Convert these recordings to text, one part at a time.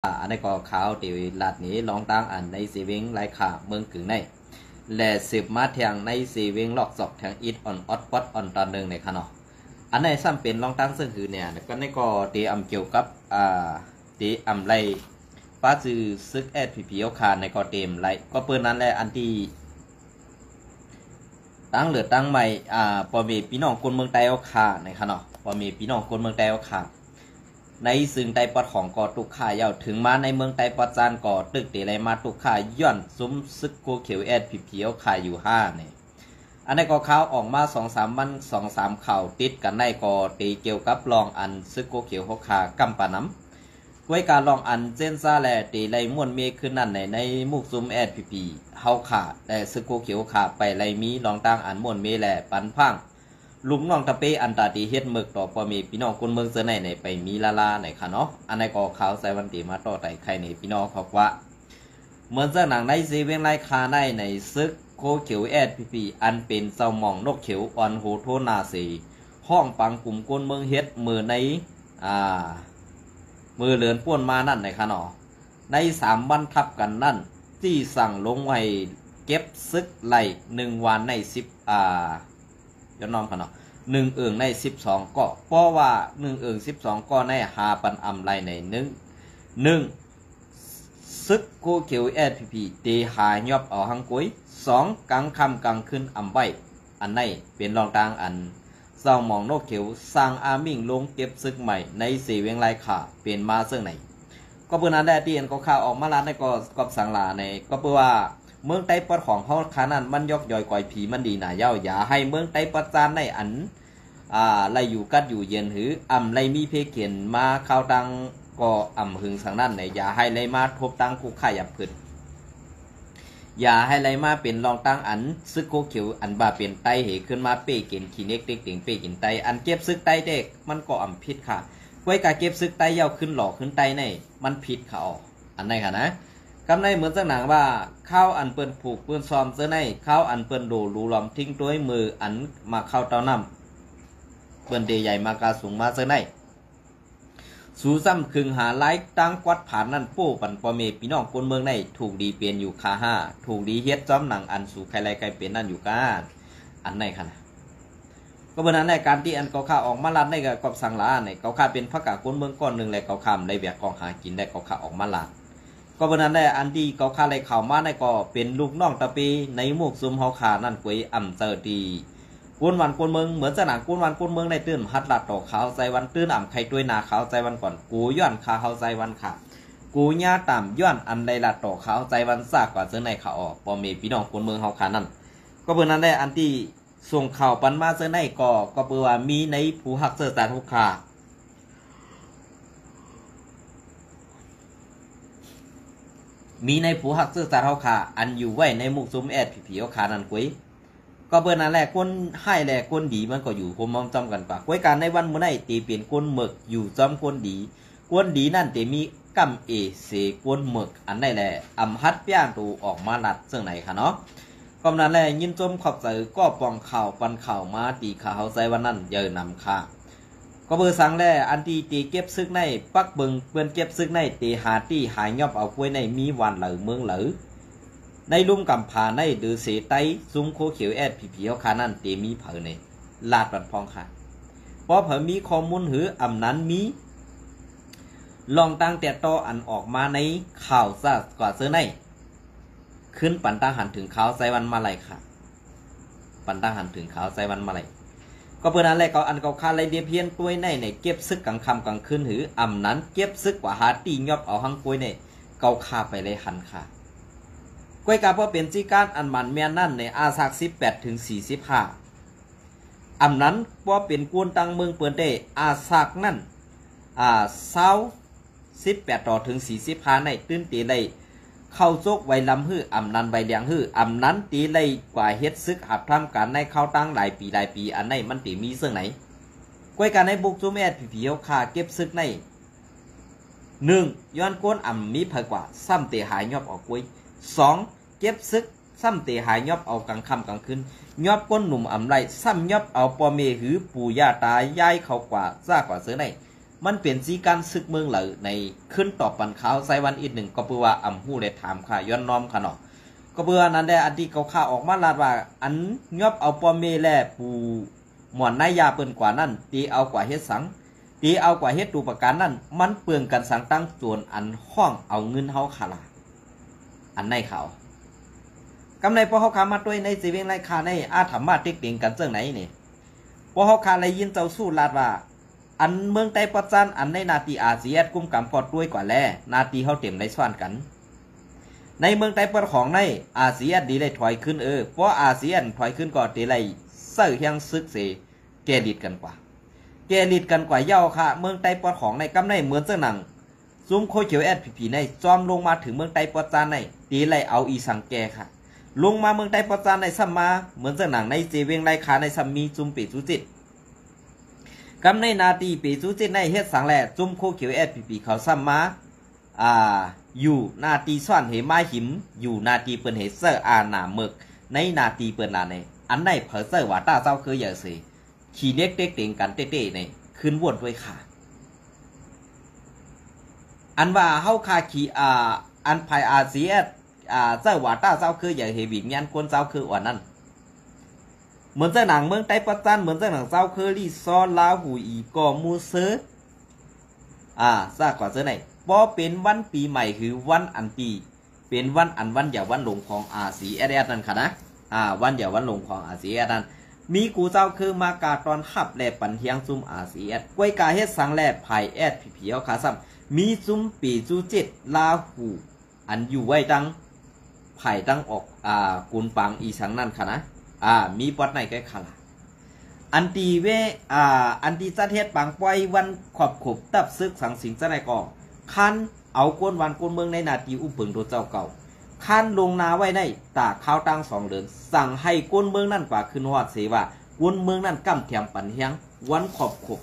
อันนี้ก็ข่าวที่ลาดนี้ลองตั้งอันในสีวิงไล่ขาเมืองกึ่งในและสืบมาแทงในสีวิงลอกศอกแทงอิดอ่อนออดปัดอ่อนตอนหนึ่งในขณะอันในซ้ำเป็นลองตั้งซึ่งคือเนี่ยก็ในก็ตีอำเกี่ยวกับตีอำไรป้าจือซึกแอดผีผีเอาขาในก็เต็มไรก็เปิดนั้นแหละอันที่ตั้งเหลือตั้งใหม่พอมีพี่น้องคนเมืองไต้เอาขาในขณะพอมีพี่น้องคนเมืองไต้เอาขาในซึ่งไต้ปอดของก่อตุกข่ายาวถึงมาในเมืองไต้ปอดจานก่อตึกเตไรมาตุกข่าย่อนซุ้มซึกโกเขียวแอดผีผีเอาขาอยู่เนี่ยอันนี้ก็ข่าวออกมา2-3 วัน2-3ข่าวติดกันในก็ตีเกี่ยวกับลองอันซึกโกเขียวหกขากำปาน้ำด้วยการลองอันเจนซาแลตีไรม่วนเมฆขึ้นนั่นในมุกซุ้มแอดพีพีเฮาขาแต่ซึกโกเขียวขาไปไรมีลองตั้งอันม่วนเมแหล่ปันพังลุงน้องตะเปอันตาตีเฮ็ดหมึกต่อพอมีพี่น้องคนเมืองเสนในไปมีลาลาในค่ะเนาะอันนี้ก็ข่าวใส่วันตีมาต่อไต่ใครในพี่น้องเขาว่าเหมือนเจ้าหนังในซีเวงไรคาในซึกโคเขียวแอดพีพีอันเป็นเจ้าหม่องนกเขียวอ่อนโหโทนาสีห้องปังกลุ่มคนเมืองเฮ็ดมือในมือเลือนป้วนมานั่นในค่ะเนาะใน3 วันทับกันนั่นที่สั่งลงไว้เก็บซึกไหล1 วันในย้อนน้อมค่ะเนาะ1 เอิงใน12ก็เพราะว่า1 เอิง12ก็ในหาปันอำไรใน1ซึกโกเขียวแอดพีพีตีหายอบเอาหังกุ้ย2 กลางค่ำกลางคืนอำใบอันในเป็นรองตางอันเศร้าหมองนกเขียวสร้างอามิ่งลงเก็บซึกใหม่ในสีเวียงไรขาเปลี่ยนมาซึ่งไหนก็เพื่อนั้นได้ที่เห็นก็ข่าวออกมาล้านในก็สังลาในก็เพื่อว่าเมืองไต้ปอดของเขาขานั้นมันยกย่อยก่อยผีมันดีหนาเย้าอย่าให้เมืองไต้ปอดจานในอันไรอยู่กัดอยู่เย็นหือไรมีเพเขียนมาข่าวตังก็หึงสังนั้นในอย่าให้ไรมาทบตังคุกข่ายับขึ้นอย่าให้ไรมาเป็นรองตั้งอันซึกโกเขียวอันบาเป็นไตเหขึ้นมาเป้เก่งขีเน็กเด็กเก่งเป้กินไตอันเก็บซึกไตเด็กมันก็ผิดค่ะไว้การเก็บซึกไตยาวขึ้นหล่อขึ้นไตในมันผิดค่ะอันไหนค่ะนะกำในเหมือนสังหนังว่าข้าวอันเปิ้นผูกเปิ้นซ้อมเสื้อในข้าวอันเปิ้นดูรูลอมทิ้งตัวมืออันมาเข้าเต้าน้ำเปิ้นเดใหญ่มากาสูงมาเสื้อในสูซ้ำคึงหาไล่ตั้งกวัดผ่านนั่นโป้ปันปอเมพี่น้องคนเมืองในถูกดีเปลี่ยนอยู่คาห้าถูกดีเฮ็ดจ้อมหนังอันสู่ใครไรใครเปลี่ยนนั่นอยู่กันอันไหนค่ะก็เพราะนั้นในการที่อันเกาข้าออกมาลัดในกับสังลาในเกาข้าเป็นพระกาคนเมืองก้อนหนึ่งเลยเกาข้ามในแบบกองหากินได้เกาข้าออกมาลัดก็เพราะนั้นในอันที่เกาข้าไรข่าวมาในก็เป็นลูกน้องตะปีในหมู่ซุมเฮาขานั่นกวยเจอดีกวนวันกวนเมืองเหมือนสนามกวนวันกวนเมืองในตื่นฮัดหลัดต่อขาวใจวันตื่นใครด้วยนาขาวใจวันก่อนกูย้อนขาเขาใจวันขากูย่าต่ำย้อนอันใดหลัดต่อขาวใจวันซากกว่าเสื้อในขาออกพอมีพี่น้องกวนเมืองเฮาขานั่นก็เพื่อนั้นได้อันที่ส่งข่าวปันมาเสื้อในก็เพื่อว่ามีในผู้หักเสื้อตาทุกขามีในผู้หักเสื้อตาเฮาขาอันอยู่ไว้ในมุกซุ้มแอดผีเฮาขานั่นกุ้ยก็เบอร์นั้นแหละคนให้แหละคนดีมันก็อยู่คมมองจำกันกว่าก้วยการในวันเมื่อไหร่ตีเปลี่ยนคนหมึกอยู่จำคนดีนั่นแต่มีกำเอเสคนหมึกอันไหนแหละฮัดเปี้ยนตูออกมาลัดเสื่องไหนค่ะเนาะก็นั้นแหละยินจมขอบใจก็ปองข่าวปันข่าวมาตีข่าวใจวันนั้นเยอะนำค่ะก็เบอร์สังแหละอันตีเก็บซึกในปักเบิงเปื้อนเก็บซึกในตีหาที่หายยอบเอากล้วยในมีวันเหลือเมืองเหลือในลุ่มกำผาในดือเสไตซุ้มโคเขียวแอดผีเขาขานั่นเตมีเผอในลาดบันพองค่ะเพราะเผอมีข้อมูลหือนั้นมีลองตั้งแต่ต่ออันออกมาในข่าวซะกว่าเสื้อในขึ้นปันตาหันถึงข่าวใจวันมาไหลค่ะปันตาหันถึงข่าวใจวันมาไหลก็เพื่อนั้นแหละก็อันเขาคาไรเดียเพียนกล้วยในเก็บซึกกลางค่ำกลางคืนหือนั้นเก็บซึกกว่าหาตียอบเอาหังกล้วยในเกาคาไปเลยหันค่ะก้วยกาเพราะเป็นจีการอันมันเมียนนั่นในอาซัก18-45นั้นเพราะเป็นกวนตังเมืองเปิดได้อาซักนั่น18-45ในตื้นตีเลยเข้าโจกไวลำหื้อนั้นใบเลียงหื้อนั้นตีเลยกว่าเฮ็ดซึกหับทำการในเข้าตั้งหลายปีอันในมันตีมีเสื่องไหนก้วยการในบุกจูแม่ผีเขาขาเก็บซึกใน1ย้อนก้นมีเผกว่าซ้ำเตะหายยอบออกกล้วย2เก็บซึกซ้ำเตะหายยอบเอากลางค่ำกลางคืนยอบก้นหนุ่มไรซ้ำยอบเอาปอเมหือปู่ย่าตายายเขากว่าซ่ากว่าเสือใน มันเปลี่ยนสีการซึกเมืองเหล่าในขึ้นตอบปันขาวไซวันอีกหนึ่งก็เพื่อว่าอ่ำหู้ได้ถามค่ะย้อนน้อมค่ะเนาะก็เพื่อนั้นได้อันที่เขาข่าออกมาลาดว่าอันยอบเอาปอมเมแลปูหมอนนายยาเปิ้นกว่านั้นตีเอากว่าเฮ็ดสังตีเอากว่าเฮ็ดตูประการนั้นมันเปลืองกันสังตั้งส่วนอันห้องเอาเงินเฮาขาลาอันในเขากำในพอเฮาขามาด้วยในสีเวงไรคาในอาถรรมาติ๊กเตียงกันเจ้าไหนนี่พอเฮาขาเลยยินเจ้าสู้ลาดว่าอันเมืองไต้ปัจจันอันในนาตีอาเซียนกุ้มกำกอดด้วยกว่าแลนาตีเฮาเต็มได้ซ่อนกันในเมืองไต้ปัจของในอาเซียนดีได้ถอยขึ้นเพราะอาเซียนถอยขึ้นก่อนตีไรเสื่อเฮียงซึกเสแกลิดกันกว่าเย่าค่ะเมืองไต้ปัจของในกำในเหมือนเจ้าหนังซุ่มโคเขียวพีในจอมลงมาถึงเมืองไต้ปัจจันในตีไรเอาอีสังแกค่ะลงมาเมืองไต้ปัจจันในซัมมาเหมือนเจ้าหนังในเจเวงไรคาในซัมมีจุ่มปีจุจิตกำในนาตีปีจูจิตในเฮ็ดสังแหล่จุ่มโคเขียวพีเขาซ้ำมาอยู่นาตีซ่อนเหมาหิมอยู่นาตีเปิ้นเหเซอร์อาหนาเมึกในนาตีเปิ้นลาในอันในเผอเซอร์ว่าตาเจ้าคืออย่าสิขี่เด็กเด็กเต็งกันเต้ๆในขึ้นวนด้วยค่ะอันว่าเฮาคาขี่อันภายอาเซียเจ้าว่าตาเจ้าคืออย่าเหวิญญาณคนเจ้าคือว่านั้นเหมือนเจ้าหนังเมืองไต้ปัจจันเหมือนเจ้าหนังเจ้าเคอรี่ซอลาหูอีกอมูเซอซากว่าเจ้าไหนพอเป็นวันปีใหม่คือวันอันปีเป็นวันอย่าวันหลงของอาซีเอเดนั่นค่ะนะวันอย่าวันหลงของอาซีเอนั่นมีกูเจ้าคือมากาตอนขับแลปันเทียงซุ่มอาซีเอกล้วยกาเฮ็ดสังแลภายผีเอาขาซ้ำมีซุ่มปีจูเจ็ดลาหูอันอยู่ไว้ตั้งภายตั้งออกกุนปังอีสังนั่นค่ะนะมีปอดในแก่ขลาอันตีเวอันตีจัดเฮ็ดปังปล่อยวันขอบขบตับซึกสังสิงจะในกองคันเอาก้นวันก้นเมืองในนาทีอุ้มเปิงโดเจ้าเก่าคันลงนาไว้ในตาข้าวตั้ง2 เดือนสั่งให้ก้นเมืองนั่นกว่าขึ้นฮอดเสว่าก้นเมืองนั่นกั้มแถมปันเฮียงวันขอบขบ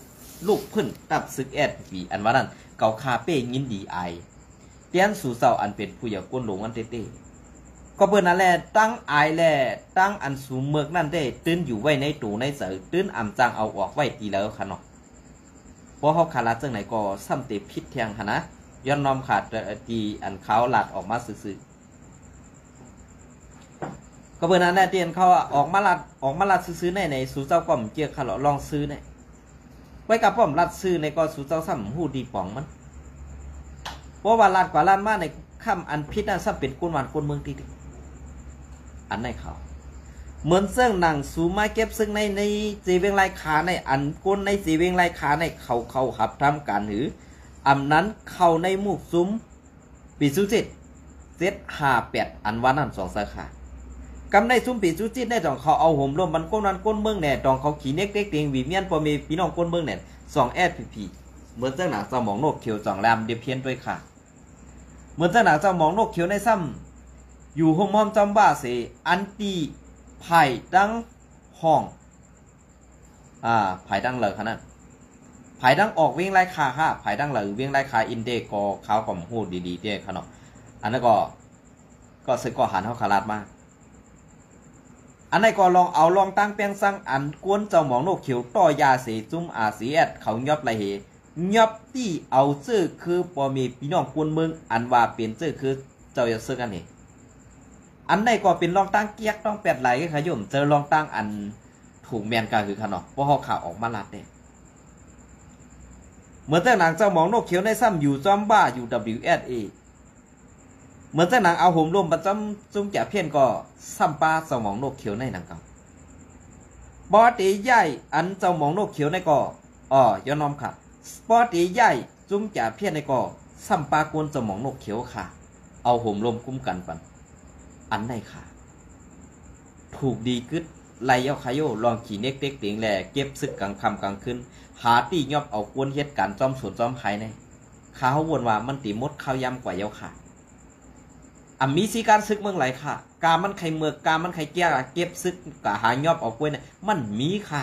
ลูกพึ่นตับซึกปีอันว่านั้นเก่าคาเป้ยินดีไอเตียนสู่เจ้าอันเป็นผู้อย่าก้นหลงอันเต้ก็เปิ้นนั่นแหละตั้งอายแลตั้งอันสูงเมือกนั่นได้ตื้นอยู่ไว้ในตู้ในเสือตื้นอ่ำจางเอาออกไว้ตีแล้วค่ะเนาะเพราะเขาขาดจังไหนก็ซ้ำเตะพิษแทงค่ะนะย้อนน้อมขาดตีอันเขาหลัดออกมาซื่อก็เปิ้นนั่นแหละเตียนเขาออกมาลัดซื้อในสู่เจ้าก็เจียค่ะเนาะลองซื้อในไว้กับป้อมลัดซื้อในก็สู่เจ้าซ้ำหูดีป่องมันเพราะว่าลัดกว่าลัดมาในค่ำอันพิษนั้นซ้ำเป็นก้นวันก้นเมืองตีอันในเขาเหมือนเสื้อหนังสูมาเก็บซึ่งในจีเวงไรขาในอันก้นในจีเวงไรขาในเขาหับทำการหืออำนั้นเข้าในมุกซุ้มปีซูจิต758อันวันนั้น2 สาขากำในซุ้มปีซูจิตได้ตองเขาเอาห่มร่มมันก้นนั้นก้นเมืองแน่ตองเขาขี่เน็กเต็กเตียงวีเมียนพอมีพี่น้องก้นเมืองแน่2 SPPเหมือนเสื้อหนังเจ้าหมองโนกเขียวจ่องแรมเดียเพี้ยนด้วยค่ะเหมือนเสื้อหนังเจ้าหมองโนกเขียวในซ้ำอยู่ห้องมอมจำบ้าเสอันตีไผ่ดังห้องไผ่ดังเหลือขนาดไผ่ดังออกเวียงไรคาค่ะไผ่ดังเหลือเวียงไรคาอินเดกอขาวกับหูดีๆเด้ขนาดอันนั้นก็สึกก็หันเขาขาลาดมาอันนั้นก็ลองตั้งเปียงซังอันกวนเจ้าหมองโนกเขียวต่อยาเสจุ่มRCSเขายอบไรเหยอบที่เอาชื่อคือปอมีพี่น้องกวนเมืองอันว่าเปลี่ยนชื่อคือเจ้าอย่าซื้อกันเหอันใดก็เป็นรองตั้งเกียกต้อง8 ไหลก็ขยุ่มเจอรองตั้งอันถูกแมนกันคือขนาดเพราะเขาข่าวออกมาลัดเนี่ยเหมือนเจ้าหนังเจ้าหมองนกเขียวในซ้ำอยู่จอมบ้าอยู่ WSA เหมือนเจ้าหนังเอาห่มร่มประจำจุ้งแก่เพี้ยนก็ซ้ำปลาเจ้าหมองนกเขียวในหนังเก่าบอตีใหญ่อันเจ้าหมองนกเขียวในก็ย้อนน้อมค่ะบอตีใหญ่จุ้งแก่เพี้ยนในก็ซ้ำปลากวนเจ้าหมองนกเขียวค่ะเอาห่มร่มคุ้มกันปันอันไหนค่ะถูกดีกึดไล่เอาขยโยลองขี่เน็กเต็กเตียงแหล่เก็บซึกกลางค่ำกลางคืนหาตียอบเอากวนเฮ็ดการจอมสวนจอมไผ่ในข้าวนว่ามันตีมดข้าวยำกว่าเยาค่ะมีสีการซึกเมืองไหลค่ะกามันไข่เมือกกามันไข่แก้วเก็บซึกกะหายอบเอากวนเนี่ยมันมีค่ะ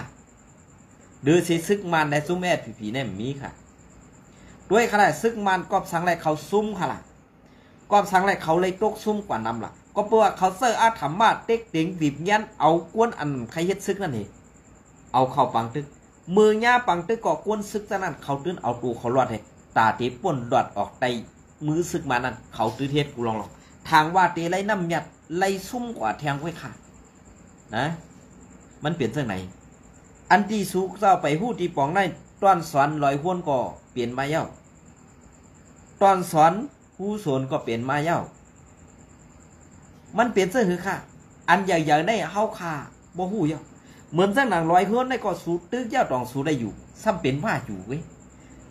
เดือสิซึกมันในซุ้มผีเนี่ยมีค่ะด้วยขนาดซึกมันกอบสังไรเขาซุ้มค่ะล่ะกอบสังไรเขาเลยตกซุ้มกว่านำล่ะก็เพื่อเขาเซอร์อาถรรมาเต็กเต็งบีบยันเอากวนอันใครเฮ็ดซึกนั่นเองเอาเข้าปังตึก มือย่าปังตึกก่อกวนซึกซะนั่นเขาตื้นเอาตูเขารอดให้ตาเตป่นดอดออกไตมือซึกมานั่นเขาตื้อเทศกูลองทางว่าเตไล่น้ำหยัดไล่ซุ่มกว่าแทงไว้ขาดนะมันเปลี่ยนเรื่องไหนอันที่สุกเจ้าไปหู้ที่ปองในตอนสอนลอยห้วนก็เปลี่ยนมาเย้าตอนสอนผู้สนก็เปลี่ยนมาเย้ามันเปลี่ยนเสื้อหือค่ะอันใหญ่ๆได้เฮาค่าบ่หู้เย้าเหมือนเส้นหนังลอยห้วนได้ก็สูตึกเย้าตองสูได้อยู่ซ้ำเป็นว่าอยู่เว้ย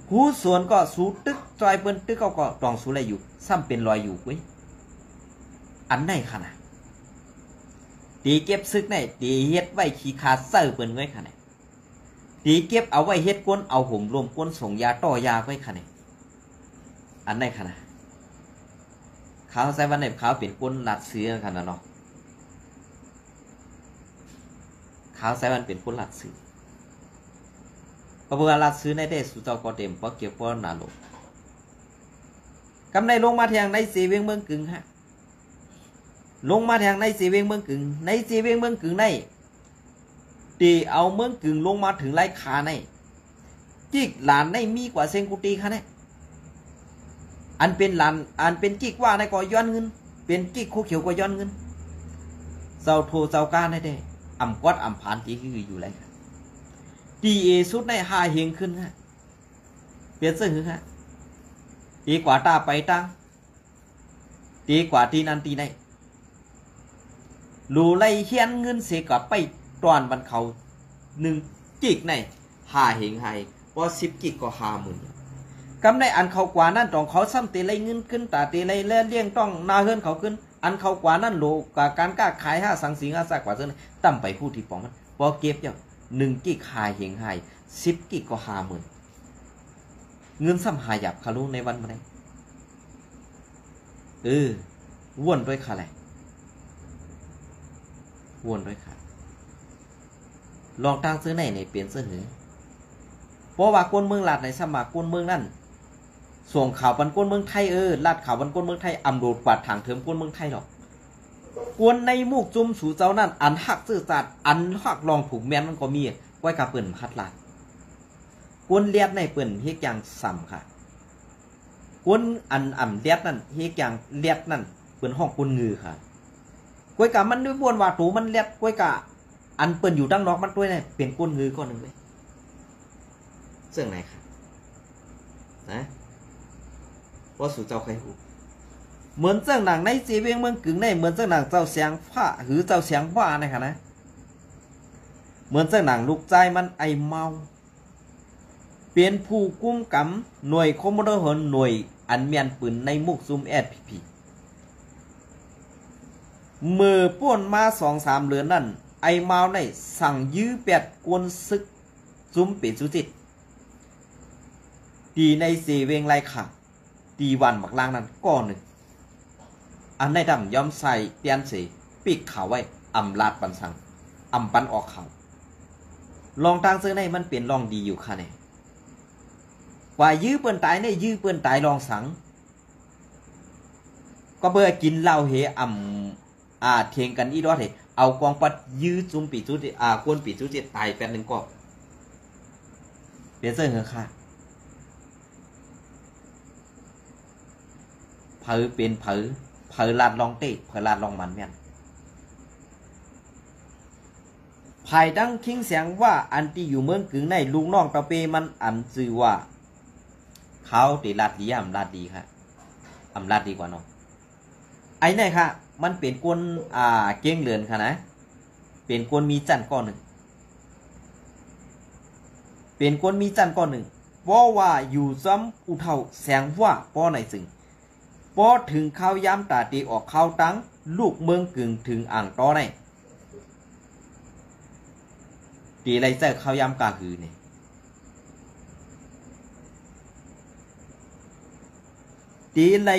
ผู้สวนก็สูตึกจอยเปิ้นตึกก็ตองสูได้อยู่ซ้ำเป็นลอยอยู่เว้ยอันไหนค่ะนะตีเก็บซึกไหนตีเฮ็ดไว้ขี้ขาเซอร์เปิ้นไว้ค่ะนะตีเก็บเอาไว้เฮ็ดก้นเอาห่มรวมก้นส่งยาต่อยาไว้ค่ะนะอันไหนค่ะนะเขาใส่วันไหนเขาเป็นก้นลัดเสือค่ะนะเนาะเขาใส่วันเป็นก้นลัดเสือพอเวลาลัดซื้อในได้สุเจ้าก็เต็มเพราะเกี่ยวกับนาโลกำในลงมาแทงในสีเวียงเมืองกึ่งฮะลงมาแทงในสีเวียงเมืองกึ่งในสีเวียงเมืองกึ่งในตีเอาเมืองกึ่งลงมาถึงไรขาในจิกหลานในมีกว่าเซงกุตีค่ะเนี่ยอันเป็นหลานอันเป็นจิกว่าในก็ย้อนเงินเป็นจิกโคเขียวก็ย้อนเงินเจ้าโทเจ้าการได้อ่ำกวดอ่ำผ่านจีคืออยู่ไรค่ะตีเอสุดในหาเฮงขึ้นฮะเปลี่ยนเสื้อหือฮะตีกว่าตาไปตั้งตีกว่าตีนันตีในรูไล่เฮียนเงินเสียกับไปตอนบันเขาหนึ่งกิกในหาเฮงไฮพอ10 กิกก็50,000กำในอันเขากว่านั่นต้องเขาซ้ำเตะไล่เงินขึ้นตาเตะไล่เลี้ยงต้องนาเฮิรนเขาขึ้นอันเขากว่านั่นโลกับการกล้าขาย5 สังสิง5 สักกว่าเส้นต่ำไปผู้ที่ปองมันพอเก็บอย่าง1 กิกหาเฮงไฮ10 กิกก็50,000เงินซ้ำหาหยับคารุในวันมาได้วนด้วยค่ะแหละวนด้วยค่ะลองตั้งซื้อไหนในเปลี่ยนเสื้อหือเพราะว่าคนเมืองลาดในสมัครคนเมืองนั่นส่งข่าวบันคนเมืองไทยลาดข่าวบันคนเมืองไทยอำโดดกวาดถางเถิมคนเมืองไทยหรอกกวนในมุกจุ่มสู่เจ้านั่นอันหักซื่อสัตย์อันหักลองถูกแมนมันก็มีไว้กับเปิ่นพัดลาดกวนเลียดในเปิ่นเฮกอย่างซ้ำค่ะกวนอันอ่ำเลียดนั่นเฮกอย่างเลียดนั่นเปิ่นห้องกวนงือค่ะกวยกะมันด้วยบวนว่าตูมันเลียดกวยกะอันเปิ่นอยู่ดังนอกมันด้วยเนี่ยเป็นกวนงือก้อนหนึ่งเลยเสื่องไหนค่ะนะว่าสู่เจ้าใครหูเหมือนเจ้าหนังในสีเวียงเมืองกึ่งในเหมือนเจ้าหนังเจ้าเสียงผ้าหรือเจ้าเสียงว่านะคะนะเหมือนเจ้าหนังลูกใจมันไอเมาเป็นผู้กุ้มกำหน่วยคอมมานโดหนหน่วยอันเมียนปืนในมุกซุ่มSPPมือป้วนมา2-3 เดือนนั่นไอเมาในสั่งยื้อแปดกวนซึกซุ่มเป็ดสุจิตตีในเสเวงไรค่ะตีวันบักล่างนั้นก้อนหนึ่งอันในดำย้อมใส่เตียนเสปีกขาวไว้อำลาดปันสังอำปันออกเขาลองทางซื้อในมันเปลี่ยนลองดีอยู่ค่ะเนี่ยกว่ายื้อเปิ้นตายในยื้อเปิ้นตายลองสังก็เบื่อกินเหล้าเฮเทียงกันอีดอดเหเอากองปัดยื้อจุ่มปีจุดกวนปีจุดตายแป๊บนึงก็เปลี่ยนเสื้อเหรอค่ะเผอเป็นเผอลาดลองเตะเผอลาดลองมันแม่นภายดังคิงเสียงว่าอันที่อยู่เมืองกึ่งในลุงน้องตะเปมันอันซื่อว่าเขาตีลาดดีอำลาดดีค่ะอำลาดดีกว่าน้องไอ้นี่ค่ะมันเป็นกวนเก้งเลือนค่ะนะเป็นกวนมีจันก้อนหนึ่งเป็นกวนมีจันก้อนหนึ่งเพราะว่าอยู่ซ้ำอุเทาแสงว่าป้อไหนซึ่งพอถึงข้าวยามตาตีออกข้าวตั้งลูกเมืองกึ่งถึงอ่างต้อในตีไรเจอข้าวยามกาหือเนี่ยตีไร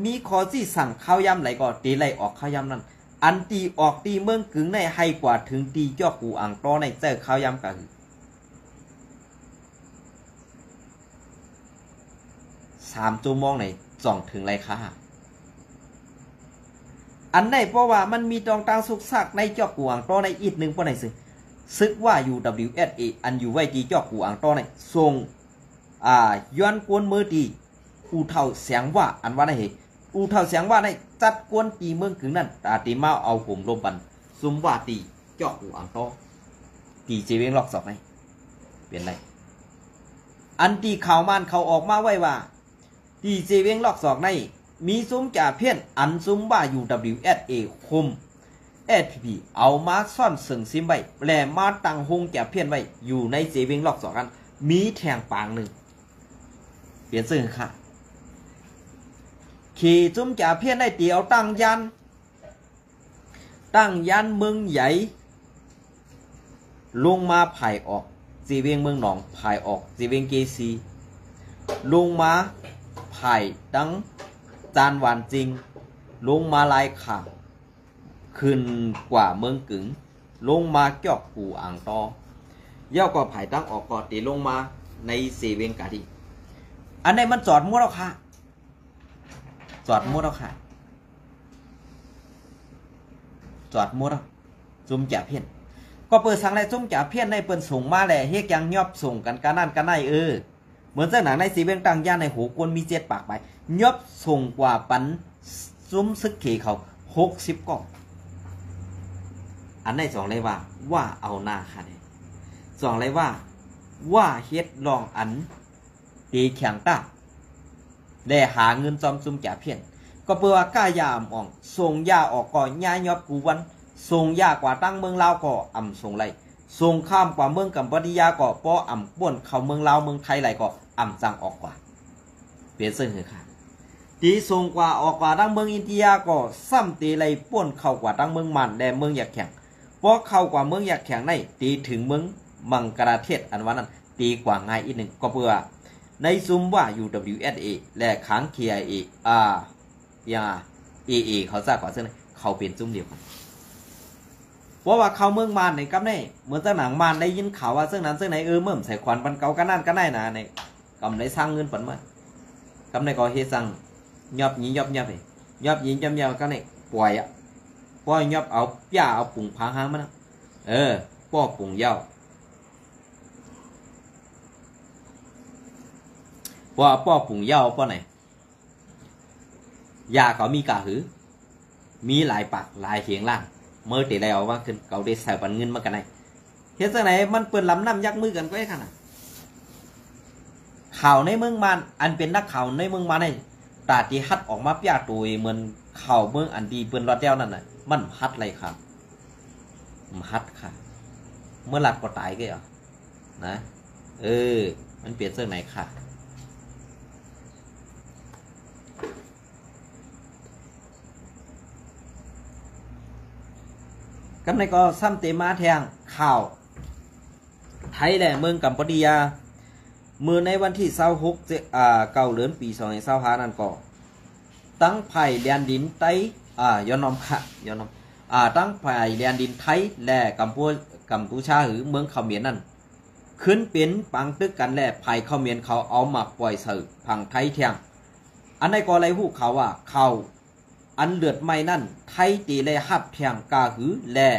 มีขอที่สั่งข้าวยามไหลก็ตีไรออกข้าวยามนั้นอันตีออกตีเมืองกึ่งในให้กว่าถึงตีเจ้ากูอ่างต้อในเจอข้าวยามกาหือ3 ชั่วโมงในส่องถึงไรค่ะอันไหนเพราะว่ามันมีตองตางสุกสักในจอกหวงต่อในอีกหนึ่งปนไหนสิ ซึกว่า UWSA อันอยู่ไว้ที่จอกกูอ่างต้อในส่งย้อนกวนมือตีอูเท่าเสียงว่าอันว่าในเหอูเท่าเสียงว่าในจัดกวนตีเมืองกึ่งนั้นตาตีมาเอาผมลมบันซุมว่าตีจอกกูอ่างต้อตีเจเวงลอกสอบไหมเปลี่ยนไรอันตีข่าวมันเขาออกมาไว้ว่าตีเจเวงลอกสอกในมีซุ้มจ่าเพี้ยนอันซุ้มว่า UWSA คมSPP เอามาซ่อนสึงซิมไว้แหลมาตั้งหงจ่าเพี้ยนไว้อยู่ในเจเวงลอกสอกกันมีแทงปางหนึ่งเปลี่ยนซึ่งค่ะขี่ซุ้มจ่าเพี้ยนได้เตียวตั้งยันเมืองใหญ่ลงมาไผ่ออกเจเวงเมืองหนองไผ่ออกเจเวงเกซีลงมาไผ่ดังจานหวานจริงลงมาลายขาขึ้นกว่าเมืองกึ๋งลงมาเกี่ยวกูอ่างตอย่อก็ไผ่ตั้งออกก่อนตีลงมาในเซเวงกาดีอันไหนมันจอดมั่วแล้วค่ะจอดมั่วแล้วค่ะจอดมั่วแล้วจุ่มจ่าเพี้ยนก็เปิดสังไรจุ่มจ่าเพี้ยนในเปิดส่งมาแหละเฮกยังยอบส่งกันกันนั่นกันไหนเหมือนเจ้าหนังในเซเวงตั้งย่านในหูกวนมี7 ปากไปยอบส่งกว่าปันซุ้มซึกเขเขา60 กล่องอันไหนสองเลยว่าเอาหน้าค่ะเนี่ยสองเลยว่าเฮ็ดลองอันตีแข็งตาได้หาเงินจอมซุ่มจ่าเพี้ยนก็เพื่อว่ากล้ายามอ่องส่งยาออกก่อนย่ายอบกูวันส่งยากว่าตั้งเมืองลาวก็อ่ำส่งไรส่งข้ามกว่าเมืองกัมพูชาก็ป้ออ่ำป่วนเข้าเมืองลาวเมืองไทยไรก็อ่ำจังออกกว่าเปลี่ยนเส้นคือค่ะตีส่งกว่าออกกว่าตั้งเมืองอินเดียก็ซ้ำตีไรป่วนเข้ากว่าตั้งเมืองมันแดเมืองอยากแข่งเพราะเข้ากว่าเมืองอยากแข่งในตีถึงเมืองมังกรเทศอันว่านั้นตีกว่าง่ายอีกหนึ่งก็เพื่อในซุมว่า UWSA และค้าง KIA AA เขาทราบก่อนซึ่งเขาเป็นซุมเดียวกันเพราะว่าเขาเมืองมานในกับในเหมือนเจ้าหนังมานได้ยินข่าวว่าซึ่งนั้นซึ่งไหนเมื่อใส่ควันปันเก่ากันนั่นกันได้นะในกำไรสร้างเงินปันมากำไรก็เฮสั่งยอบยียอบไปยอบยียอบกันในปล่อยปล่อยยอบเอาย่าเอาปุ่งพังหางมันป้อปุ่งเย้าป้อปุ่งเย้าป้อไหนยาเขามีกาหือมีหลายปากหลายเหียงล่างเมื่อตีแล้วว่าขึ้นเขาได้ใส่ปันเงินมากันไหนเฮ็ดจังไหนมันเปิดลำน้ำยักมือกันก็ได้ขนาดข่าวในเมืองมันอันเป็นนักข่าวในเมืองมันในตาที่ฮัดออกมาเปียตุยเหมือนข่าวเมืองอันดีเปิ้นรอดแก้วนั่นน่ะมันฮัดอะไรครับมันฮัดค่ะเมื่อหลับก็ตายก็เหรอนะมันเปลี่ยนเสื้อไหนค่ะกำในก็ซ้ำเตมาแทงข่าวไทยแหละเมืองกัมพูชาเมื่อในวันที่26เก้าเดือนปี2025นั่นก็ตั้งไผ่แดนดินไต้ย้อนนอมค่ะย้อนนอมตั้งไผ่แดนดินไทยและกัมพูชาหรือเมืองเขมรนั่นขึ้นเป็นปังตึกกันและไผ่เขมรเขาเอามาปล่อยสื่อพังไทยเทียงอันในก็ไรหูเขาว่าเขาอันเลือดไม่นั่นไทยตีเลยหับเทียงกาหือและ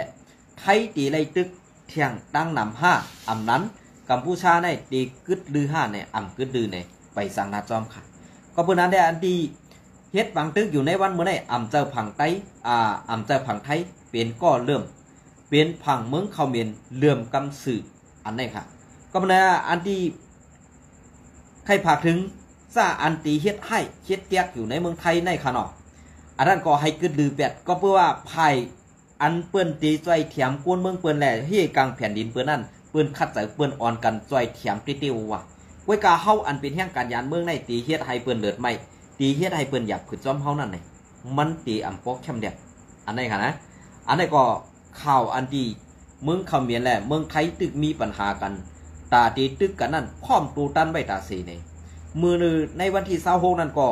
ไทยตีเลยตึกเทียงตั้งนำ5อำนั้นกัมพูชาในตีกึดลือ5ในอำกึดลือในไปสั่งนาจอมค่ะก็เพื่อนั้นได้อันดีเฮ็ดบางตึกอยู่ในวันเมื่อในอำเจ้าผังไทยอำเจ้าผังไทยเป็นก็เริ่มเป็นผังเมืองเขมรเลื่อมกำสื่ออันนี้ค่ะก็เมื่ออันดีใครผากถึงซาอันตีเฮ็ดให้เฮ็ดแก๊กอยู่ในเมืองไทยในขนออันนั้นก็ให้กึดลือแปดก็เพื่อว่าไผ่อันเปิ้นตีจ้อยเถียมกวนเมืองเปิ้นแหล่เฮ่กลางแผ่นดินเปิ้นนั่นเปิ้นคัดใจเปิ้นอ่อนกันจ้อยเถียมติ้วว่ะไว้กาเฮาอันเป็นแห่งการยานเมืองในตีเฮ็ดให้เปิ้นเลือดไหมตีเฮ็ดให้เปิ้นอยากขึ้นจอมเฮานั่นนี่มันตีอำปอกแคมเด็ดอันนี้ค่ะนะอันนี้ก็ข่าวอันดีเมืองเขมรแหละเมืองไทยตึกมีปัญหากันตาตีตึกกันนั่นพร้อมตูตันไว้ตาสีนี่มือในวันที่26นั่นก็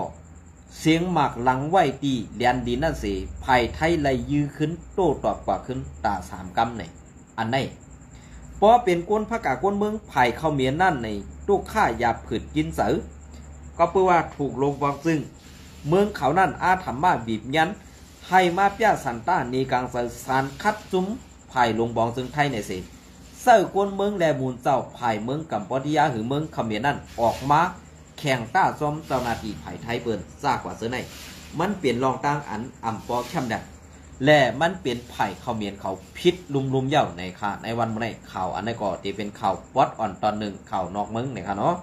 เสียงหมากหลังไหวตีแดนดินนั่นสิภายไทยไล่ยื้อขึ้นโต้ตอบกว่าขึ้นตา3 กำเนี่ยอันไหนเพราะเป็นก้นพระกาก้นเมืองภายเข้าเมียนนั่นในตู้ฆ่าหยาบผืดกินเสือก็เพื่อว่าถูกลงวางซึ่งเมืองเขานั่นอาถรรพ์มาบีบยันให้มาเปียสันต้านีกลางสารคัดจุ้มภายลงบองซึ่งไทยในสิ เซอร์กวนเมืองแลมูลเจ้าภายเมืองกัมพูชาหรือเมืองเขมรนั่นออกมาแข่งต้าซ้อมเจ้าหน้าที่ภายไทยเปิ้นซากกว่าเสื้อในมันเปลี่ยนรองต่างอันอ่ำปอแคมดักและมันเปลี่ยนไผ่เขมรเขาพิษลุมเย่าในค่ะในวันมื้อนี้ข่าวอันนี้ก็ที่เป็นข่าวปอดอ่อนตอนหนึ่งข่าวนอกเมืองเนี่ยค่ะเนาะ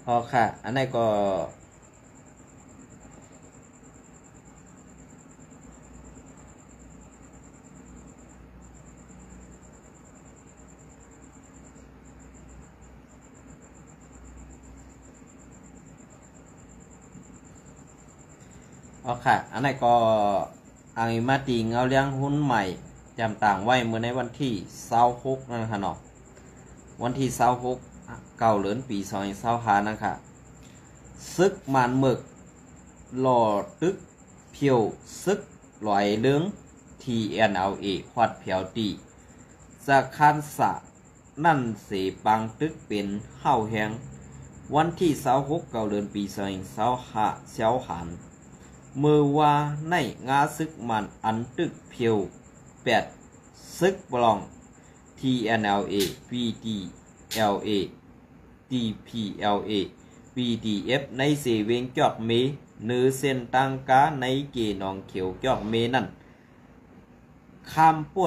พอค่ะอันนี้ก็ค่ะอันนี้ก็อังมาตีเงาเลี้ยงหุ้นใหม่จำต่างไว้เมื่อในวันที่26นั่นค่ะเนาะวันที่26เก่าเหลือนปี2025นะคะซึกมานหมึกหลอดตึกเพียวซึกลอยเลื้อง TNLA ฮอดเพียวตีจากคันสะนั่นเสปังตึกเป็นข้าวแห้งวันที่26เก่าเดือนปี2025เช้าหันเมื่อว่าในงาซึกมันอันตึกเพียว8ซึกบลอง TNLA PDLA DPLA PDF ในเสเวงจอกเมเนื้อเส้นตังกาในเกนองเขียวจอกเมนั่นข้ามป่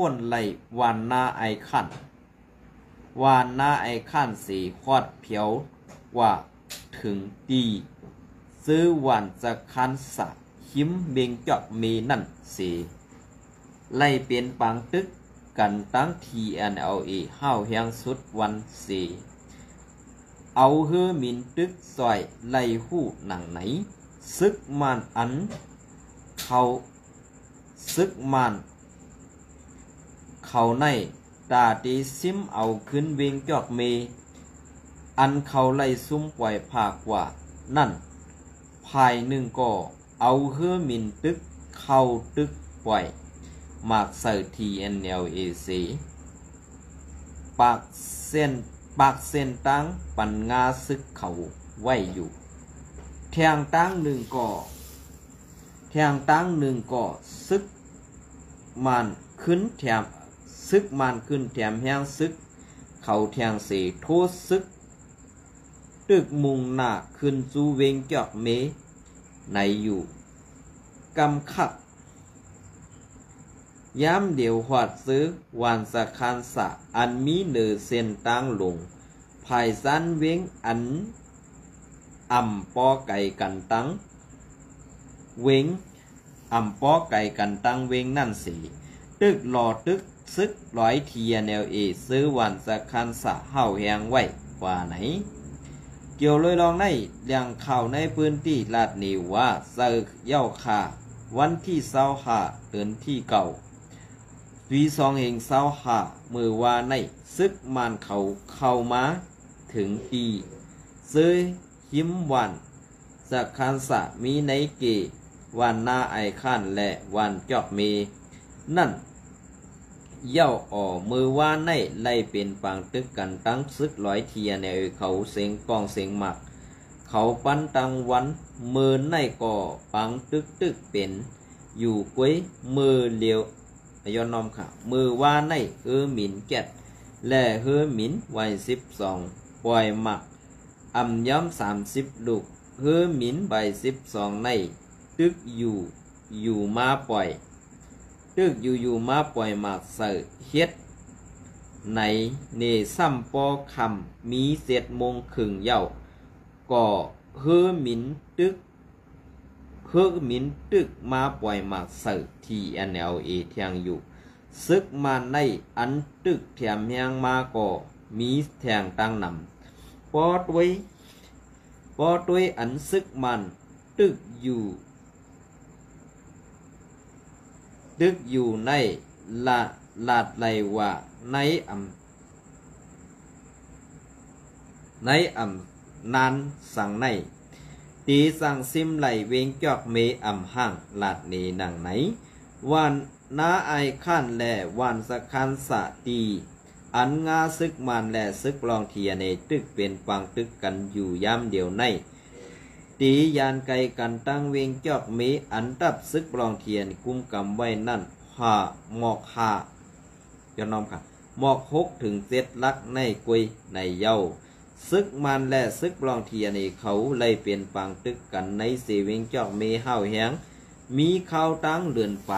วนไหลวานนาไอขันวานนาไอขันสีขวดเพียวว่าถึงดีซื้อวันจะคันสะหิมเบงจอกเมนั่นสีไล่เปลี่ยนปังตึกกันตั้ง TNLA ห้าวแหงสุดวันสีเอาเฮือมินตึกซอยไล่หู้หนังไหนซึกมันอันเขาซึกมันเขาในตาตีซิมเอาขึ้นเวงจอกเมอันเขาไล่ซุ่มปล่อยภาคว่านั่นภายหนึ่งก็เอาเฮือมินตึกเข้าตึกปล่อยมากใส่ TNLAC ปากเส้นตั้งปันงาซึกเขาไว้อยู่แทงตั้งหนึ่งก็ซึกมันขึ้นแถมซึกมันขึ้นแถมแห้งซึกเขาแทงเสโทษซึกตึกมุงหน้าขึ้นจูเวงจอกเมในอยู่กำคักย้ำเดียวหวัดซื้อวันสะคานสะอันมีเนือเส้นตั้งลงภายสันเวงอันอ่ำปอไก่กันตั้งเวงอ่ำปอไก่กันตั้งเวงนั่นสีตึกหลอตึกซึกร้อย TNLA ซื้อวันสะคานสะเห่าแหงไว้กว่าไหนเกี่ยวเลยลองในเรื่องข่าวในพื้นที่ลาดนิวว่าเซอร์เย้าคาวันที่25เดือนที่เก่าปี2025มือว่าในซึกมันเขาเข้ามาถึงปีซื้อหิมวันสักคันสะมีในเกวันหน้าไอขันและวันจอกเมนั่นเย้าอ่อมือว่าในไล่เป็นปังตึกกันตั้งซึกร้อยเทียในเขาเสียงกองเสียงหมักเขาปั้นตังวันมือในก่อปังตึกเป็นอยู่กุ้ยมือเลียวย้อนนอมค่ะมือว่าในหมินแกดและหมินวัย12ปล่อยหมักอ่ำย้ำ30ลูกหมินใบ12ในตึกอยู่มาปล่อยตึกอยู่มาปล่อยหมักเสือเฮ็ดในเนซ้ำปอคำมี7 โมงครึ่งเย้าก่อหมินตึก ฮือมินตึกมาปล่อยหมากเสิร์ TNLA เทียงอยู่ซึกมาในอันตึกแถมเฮียงมาก็มีแทงตั้งนำปอด้วยอันซึกมันตึกอยู่ในลาดไหลว่าในนานสั่งในตีสั่งซิมไหลเวงจอกเมห่างลาดเนหนังไหนวันน้าไอขั้นแลวันสะคันสะตีอันงาซึกมันแลซึกลองเทียในตึกเป็นฟังตึกกันอยู่ย่ำเดียวในตียานไกกันตั้งเวงจอกเมอันตับซึกลองเทียนกุมกำไว้นั่นหมอกจะน้อมค่ะหมอก6 ถึง 7 ลักในกุยในเย้าซึกมันและซึกลองเทียนเขาเลยเป็นฟังตึกกันในเสเวงจอกเมเฮาแหงมีข้าวตั้งเลือนไป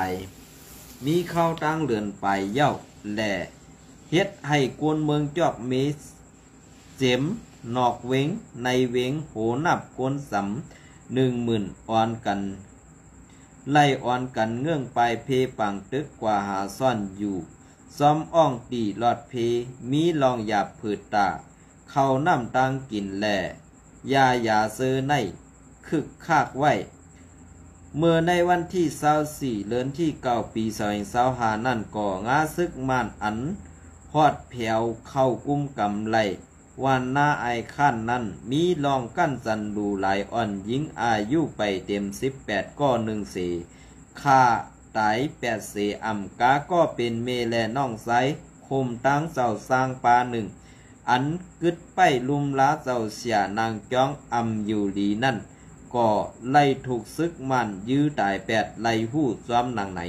เย้าและเฮ็ดให้กวนเมืองจอกเมเจ็มนอกเวงในเวงโหนับกวนสำ10,000อ่อนกันไล่อ่อนกันเงื่องไปเพปังตึกกว่าหาซ่อนอยู่ซ้อมอ่องตีลอดเพมีลองหยาบผืดตาเข้าน้ำตังกินแหล่ยาเซอในคึกคากไว้เมื่อในวันที่24เดือนที่9ปี2525นั่นก่องาซึกมานอันฮอดแผวเข้ากุ้มกำไลวันหน้าไอขั้นนั้นมีลองกั้นจันดูหลายอ่อนยิงอายุไปเต็ม18ก็1 เสค่าตาย8 เสกาก็เป็นเมแลน้องไซคมตั้งเจ้าสร้างปา1อันกึดไปลุมล้าเจ้าเสียนางจ้องอยู่ดีนั่นก็ไล่ถูกซึกมันยื้อตาย8ไล่หู้ซ้อมนางไหน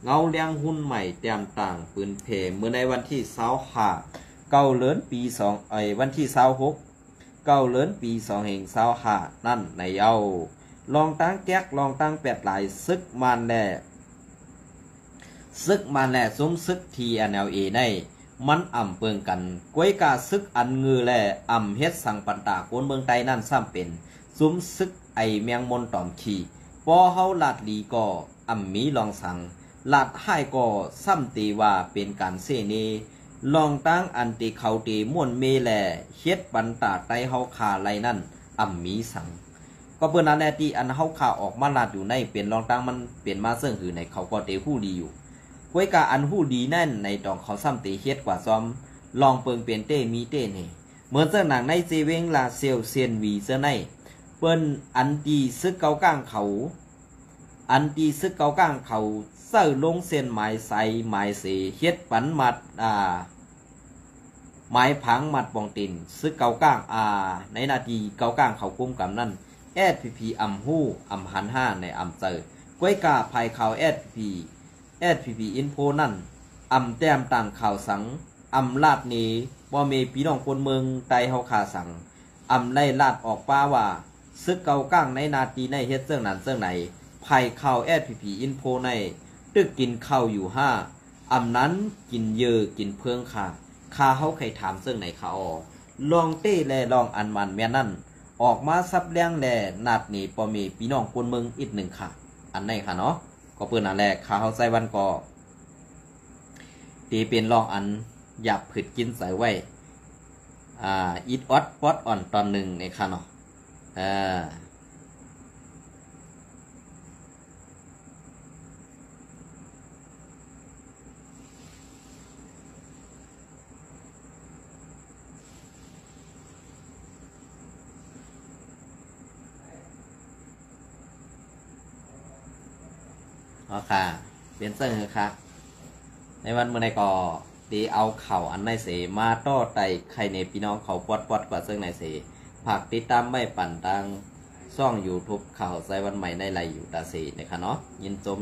เงาเลี้ยงหุ้นใหม่เตรียมต่างปืนเพเมื่อในวันที่25เดือนปีวันที่26เดือนปี2525นั่นในเอาลองตั้งแก๊กลองตั้ง8หลายซึกมันแลซุ้มซึก TNLA ในมันเปิงกันก้วยกาซึกอันงือแลเฮ็ดสังปันตาโกนเมืองไต้นั่นซ้ำเป็นซุ้มซึกไอเมียงมนตอมขี่ปอเฮาลาดลีก็มีลองสังลาดให้ก็ซ้ำตีว่าเป็นการเสเนลองตั้งอันติเขาตีม่วนเมแลเฮ็ดปันตาไต้เฮาขาไรนั่นมีสังก็เปิ้นนั่นแหละที่อันเฮาขาออกมาลาดอยู่ในเป็นลองตั้งมันเป็นมาเสื่องหือในเขาก็เตฮู้ดีอยู่ก้วยกาอันหู้ดีนั่นในตองเขาซ้ำตีเฮ็ดกว่าซ้อมลองเปิงเปลี่ยนเต้มีเต้นี่เหมือนเสื้อหนังในเซเวงลาเซลเซียนวีเสื้อในเปิ้นอันตีซึกเกาก้างเขาเสื้อลงเส้นหมายใสหมายเสเฮ็ดปันมัดหมายผังมัดปองตินซึกเกาก้างในนาทีเกาก้างเขากุมกับนั่นSPP หู้หัน5ในเจอก้วยกาภายข่าว SPP อินโฟนั่นแต้มต่างข่าวสังลาดนี้บ่มีพี่น้องคนเมืองไต้เฮาขาสังไล่ลาดออกป้าว่าซึกเกาก้างในนาทีในเฮ็ดเรื่องนั้นเรื่องไหนภายข่าว SPP อินโฟในตึกกินข้าวอยู่5นั้นกินเยอะกินเพิ่งค่ะเฮาใครถามเรื่องไหนค่ะลองเต้แลลองอันมันแม่นั่นออกมาซับแรงแลนาดนี้บ่มีพี่น้องคนเมืองอีก1ค่ะอันไหนค่ะเนาะก็เปิ้นอันแรกข้าเฮาใส่วันก็ตีเป็นลองอันหยับผึดกินใส่ไว้อีทออดปอดอ่อนตอน1ในค่ะเนาะค่ะเป็นเสื้อค่ะในวันเมื่อไหร่ก็ดีเอาเข่าอันในเสมาต้อไตใครในพี่น้องเขาปอดกว่าเสื้อในเสผักติดตามไม่ปั่นตังซ่อง YouTube ข่าวใส่วันใหม่ในไรอยู่ตาเสนะคะเนาะยินจม